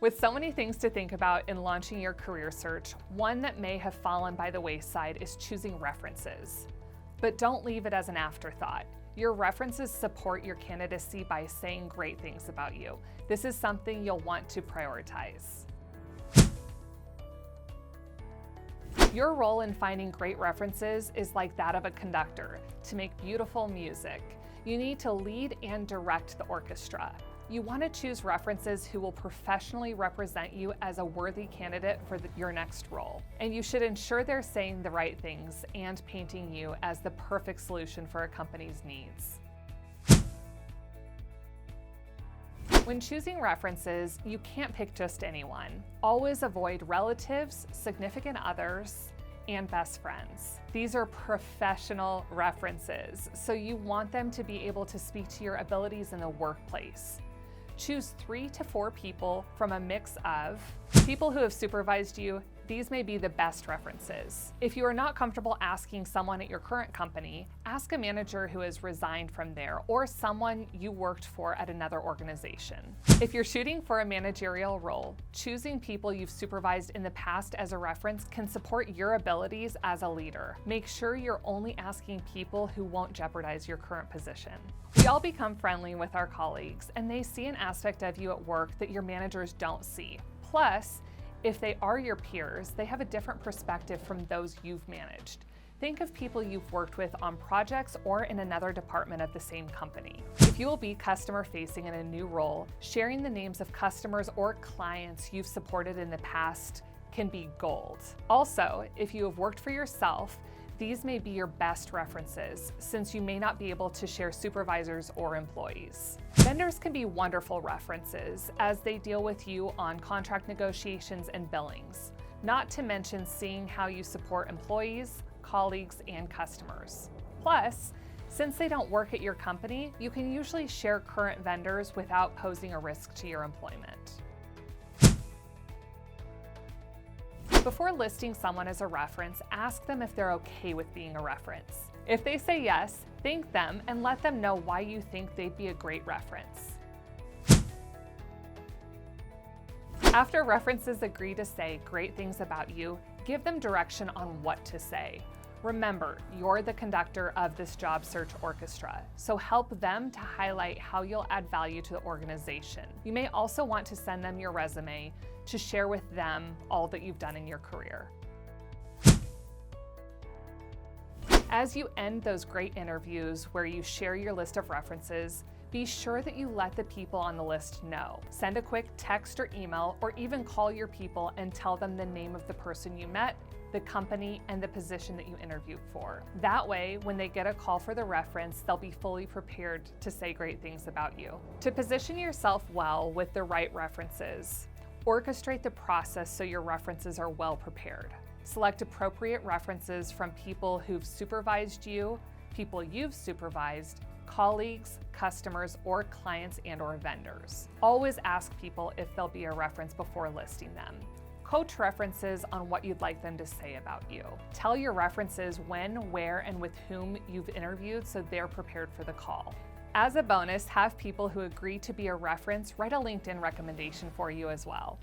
With so many things to think about in launching your career search, one that may have fallen by the wayside is choosing references. But don't leave it as an afterthought. Your references support your candidacy by saying great things about you. This is something you'll want to prioritize. Your role in finding great references is like that of a conductor. To make beautiful music, you need to lead and direct the orchestra. You want to choose references who will professionally represent you as a worthy candidate for your next role. And you should ensure they're saying the right things and painting you as the perfect solution for a company's needs. When choosing references, you can't pick just anyone. Always avoid relatives, significant others, and best friends. These are professional references, so you want them to be able to speak to your abilities in the workplace. Choose 3 to 4 people from a mix of people who have supervised you. These may be the best references. If you are not comfortable asking someone at your current company, ask a manager who has resigned from there or someone you worked for at another organization. If you're shooting for a managerial role, choosing people you've supervised in the past as a reference can support your abilities as a leader. Make sure you're only asking people who won't jeopardize your current position. We all become friendly with our colleagues, and they see an aspect of you at work that your managers don't see. Plus, if they are your peers, they have a different perspective from those you've managed. Think of people you've worked with on projects or in another department of the same company. If you will be customer-facing in a new role, sharing the names of customers or clients you've supported in the past can be gold. Also, if you have worked for yourself, these may be your best references, since you may not be able to share supervisors or employees. Vendors can be wonderful references as they deal with you on contract negotiations and billings, not to mention seeing how you support employees, colleagues, and customers. Plus, since they don't work at your company, you can usually share current vendors without posing a risk to your employment. Before listing someone as a reference, ask them if they're okay with being a reference. If they say yes, thank them and let them know why you think they'd be a great reference. After references agree to say great things about you, give them direction on what to say. Remember, you're the conductor of this job search orchestra, so help them to highlight how you'll add value to the organization. You may also want to send them your resume to share with them all that you've done in your career. As you end those great interviews where you share your list of references, be sure that you let the people on the list know. Send a quick text or email, or even call your people and tell them the name of the person you met, the company, and the position that you interviewed for. That way, when they get a call for the reference, they'll be fully prepared to say great things about you. To position yourself well with the right references, orchestrate the process so your references are well prepared. Select appropriate references from people who've supervised you, people you've supervised, colleagues, customers, or clients and/or vendors. Always ask people if they'll be a reference before listing them. Coach references on what you'd like them to say about you. Tell your references when, where, and with whom you've interviewed so they're prepared for the call. As a bonus, have people who agree to be a reference write a LinkedIn recommendation for you as well.